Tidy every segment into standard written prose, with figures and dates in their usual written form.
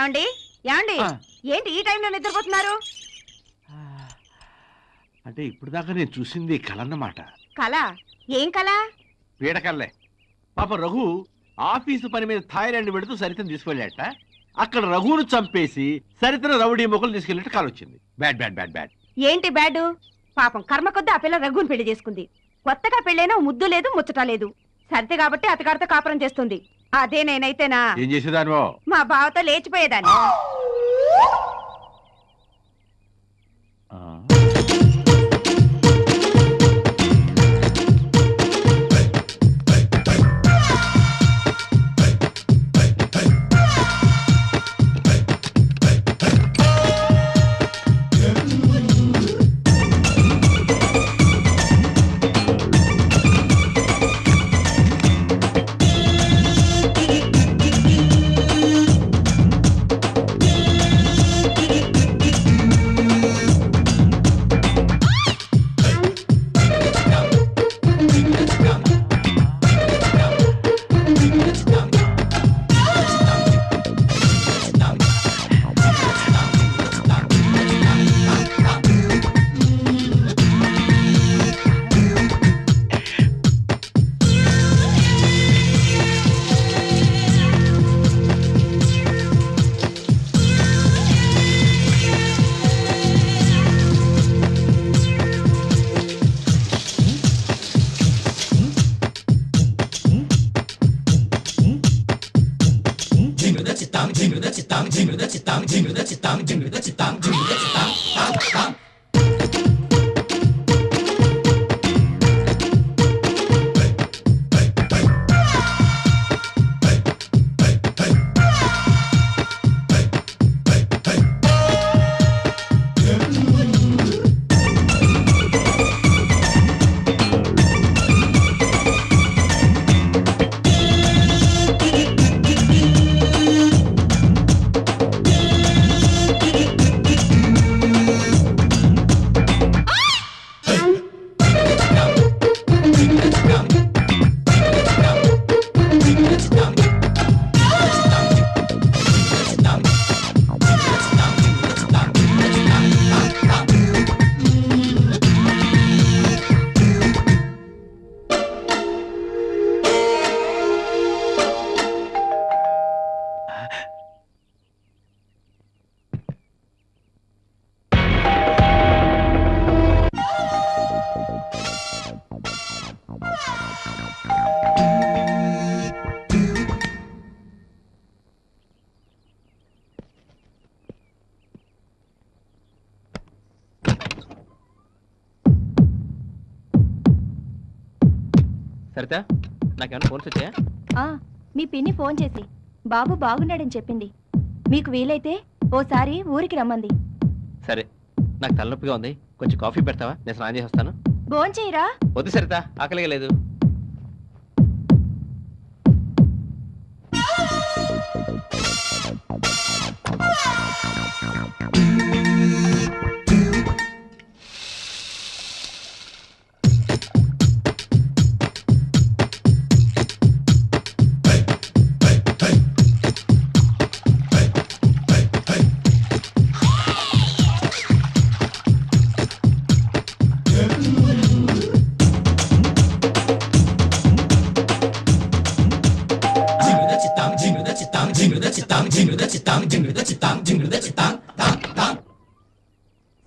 ఏమండి ఏమండి ఏంటి ఈ టైంలో నిద్రపోతున్నారు? అంటే ఇప్పుడు దాకా నేను చూసింది కలన్నమాట. కళ? ఏం కళ? పీడకల్లే. పాప రఘు ఆఫీసు పని మీద థాయిలాండ్ వెళుతూ సరితను తీసుకెళ్ళాట. అక్కడ రఘును చంపేసి సరితను రౌడీ మొక్కలు తీసుకెళ్ళినట్టు కాల్ వచ్చింది. Bad bad bad bad. ఏంటి బ్యాడు? పాపం కర్మ కొద్ది ఆ పిల్ల రఘుని పెళ్లి చేసుకుంది. కొత్తగా పెళ్ళైనా ముద్దు లేదు ముచ్చట లేదు. సరితే కాబట్టి అతగారితో కాపురం చేస్తుంది. అదే నేనైతేనా ఏం చేసేదానివో? మా బావతో లేచిపోయేదాన్ని. సరితా, నాకేమైనా ఫోన్స్ వచ్చాయా? మీ పిన్ని ఫోన్ చేసి బాబు బాగున్నాడని చెప్పింది. మీకు వీలైతే ఓసారి ఊరికి రమ్మంది. సరే, నాకు తలనొప్పిగా ఉంది, కొంచెం కాఫీ పెడతావా? నేను స్నానం చేసి వస్తాను. భోంచేయరా? వద్దు సరితా, ఆకలిగా లేదు.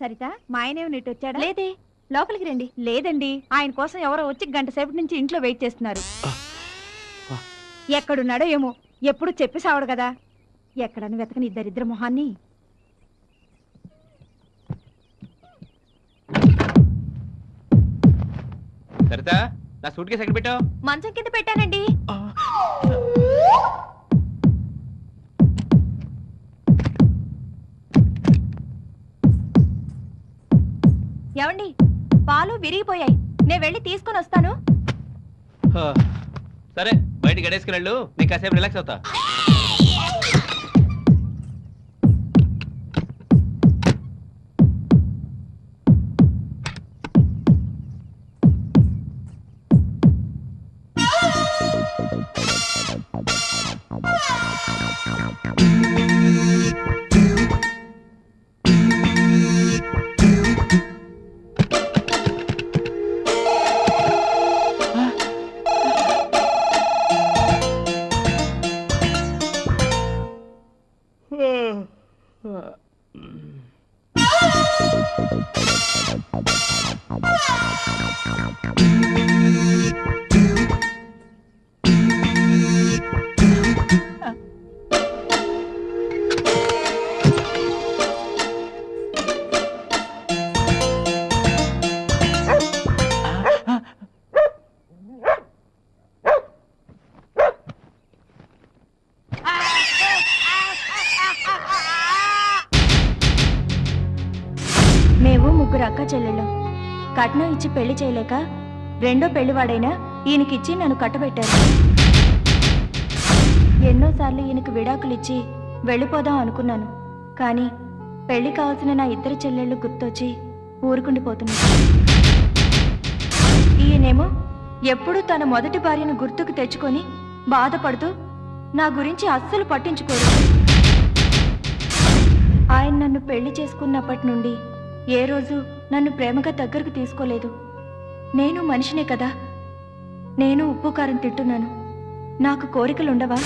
సరిత, మా ఆయనేమి నీటి వచ్చాడా? లేదే, లోపలికి రండి. లేదండి, ఆయన కోసం ఎవరో వచ్చి గంట సేపటి నుంచి ఇంట్లో వెయిట్ చేస్తున్నారు. ఎక్కడున్నాడో ఏమో, ఎప్పుడు చెప్పి సావడు కదా. ఎక్కడని వెతకని ఇద్దరిద్దరు మొహాన్ని. సరితా, నా సూట్ కేసు ఎక్కడ పెట్టావు? మంచం కింద పెట్టానండి. ఏమండి, పాలు విరిగిపోయాయి, నేను వెళ్ళి తీసుకొని వస్తాను. సరే, బయటికి గడేసుకుని వెళ్ళు, నీకు కాసేపు రిలాక్స్ అవుతా. మేము ముగ్గురు అక్క చెల్లెళ్ళం. కట్నం ఇచ్చి పెళ్లి చేయలేక రెండో పెళ్లివాడైనా ఈయనకిచ్చి నన్ను కట్టబెట్టారు. ఎన్నోసార్లు ఈయనకు విడాకులిచ్చి వెళ్ళిపోదాం అనుకున్నాను. కానీ పెళ్లి కావాల్సిన నా ఇద్దరు చెల్లెళ్ళు గుర్తొచ్చి ఊరుకుండిపోతున్నాను. ఈయనేమో ఎప్పుడూ తన మొదటి భార్యను గుర్తుకు తెచ్చుకొని బాధపడుతూ నా గురించి అస్సలు పట్టించుకోరు. ఆయన నన్ను పెళ్లి చేసుకున్నప్పటి నుండి ఏ రోజు నన్ను ప్రేమగా దగ్గరకు తీసుకోలేదు. నేను మనిషినే కదా, నేను ఉప్పు కారం తింటున్నాను. నాకు కోరికలుండవా?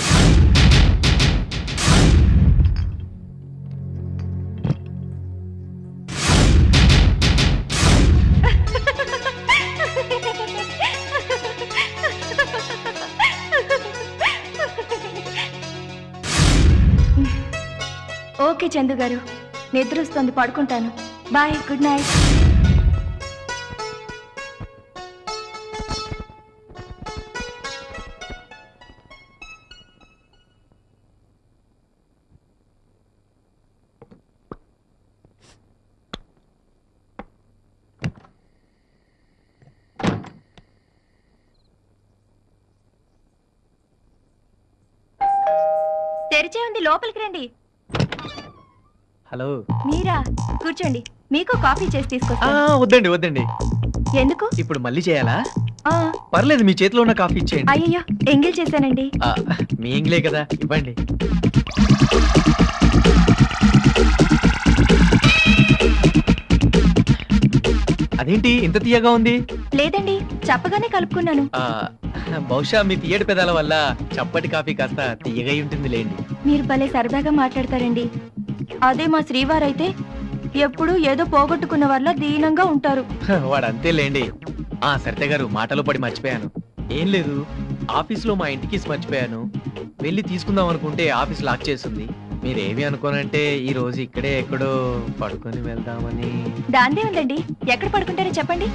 ఓకే చందు గారు, నిద్ర వస్తుంది, పడుకుంటాను. Bye, good night. తెరిచే ఉంది, లోపలికి రండి. హలో. మీరా? కూర్చోండి, మీకు కాఫీ చేసి తీసుకొస్తాను. వద్దండి వద్దండి. ఎందుకు? ఇప్పుడు మళ్ళీ చేయాలా? ఆ, పర్లేదు, మీ చేతిలో ఉన్న కాఫీ ఇచ్చేయండి. అయ్యయ్యో, ఎంగిల్ చేశానండి. మీ ఎంగిలే కదా, ఇవ్వండి. అదేంటి ఇంత తీయగా ఉంది? లేదండి, చెప్పగానే కలుపుకున్నాను. బహుశా మీ తీయటి పెదాల వల్ల చప్పటి కాఫీ కాస్త తీయగా ఉంటుంది లేండి. మీరు భలే సరదాగా మాట్లాడతారండి. అదే మా శ్రీవారైతే ఎప్పుడూ ఏదో పోగొట్టుకున్న వాళ్ళ దీనంగా ఉంటారు. వాడు అంతే లేండి. సరిత గారు, మాటలో పడి మర్చిపోయాను. ఏం లేదు, ఆఫీస్లో మా ఇంటికి మర్చిపోయాను. వెళ్ళి తీసుకుందాం అనుకుంటే ఆఫీస్ లాక్ చేస్తుంది. మీరేమి అనుకోనంటే ఈ రోజు ఇక్కడే ఎక్కడో పడుకొని వెళ్దామని. దాందే ఉందండి, ఎక్కడ పడుకుంటారో చెప్పండి.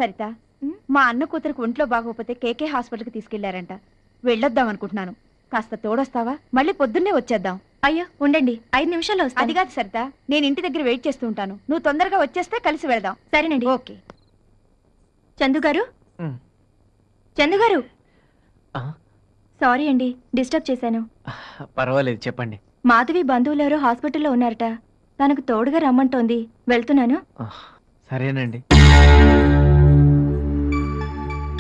సరిత, మా అన్న కూతురికి ఒంట్లో బాగోకపోతే కేకే హాస్పిటల్కి తీసుకెళ్లారంట. వెళ్ళొద్దాం అనుకుంటున్నాను. కాస్త తోడొస్తావా? మళ్ళీ పొద్దున్నే వచ్చేద్దాం. అయ్యో ఉండండి, 5 నిమిషాల్లో వస్తాను. అది కాదు సరిత, నేను ఇంటి దగ్గర వెయిట్ చేస్తూ ఉంటాను. నువ్వు తొందరగా వచ్చేస్తే కలిసి వెళదాం. సరేనండి. ఓకే. చందు గారు, చందు గారు, సారీ అండి, డిస్టర్బ్ చేశాను. పర్వాలేదు, చెప్పండి. మాధవి బంధువులు ఎవరో హాస్పిటల్లో ఉన్నారట. తనకు తోడుగా రమ్మంటోంది, వెళ్తున్నాను. సరేనండి.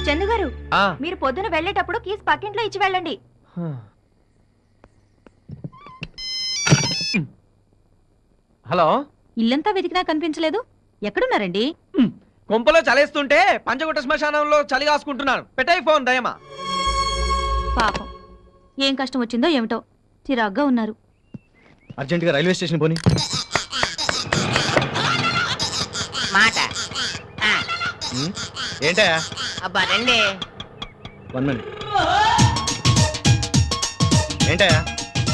చందు గారు, మీరు పొద్దున వెళ్ళేటప్పుడు కీస్ పక్కింట్లో ఇచ్చి వెళ్ళండి. హలో. ఇల్లంతా వెతికినా కనిపించలేదు, ఎక్కడున్నారండి? కొంపలో చలేస్తుంటే పంచగుట్ట శ్మశానంలో చలి కాసుకుంటున్నాను. పెట్టాయి ఫోన్ దయమా. పాపం, ఏం కష్టం వచ్చిందో ఏమిటో, చిరాగ్గా ఉన్నారు. అర్జెంటుగా రైల్వే స్టేషన్ పోని. మాట ఏంటా? అబ్బా రండి. 1 minute. ఏంటయ్యా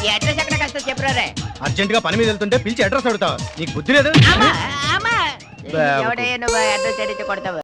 ఈ అడ్రస్ ఎక్కడ కష్టం చెప్పురారే. అర్జెంట్ గా పని మీద వెళ్తుంటే పిలిచి అడ్రస్ అడుగుతావు నీకు బుద్ధి లేదు అమ్మా ఎవడే నువ్వు అడ్రస్ అడిగితే కొడతావు.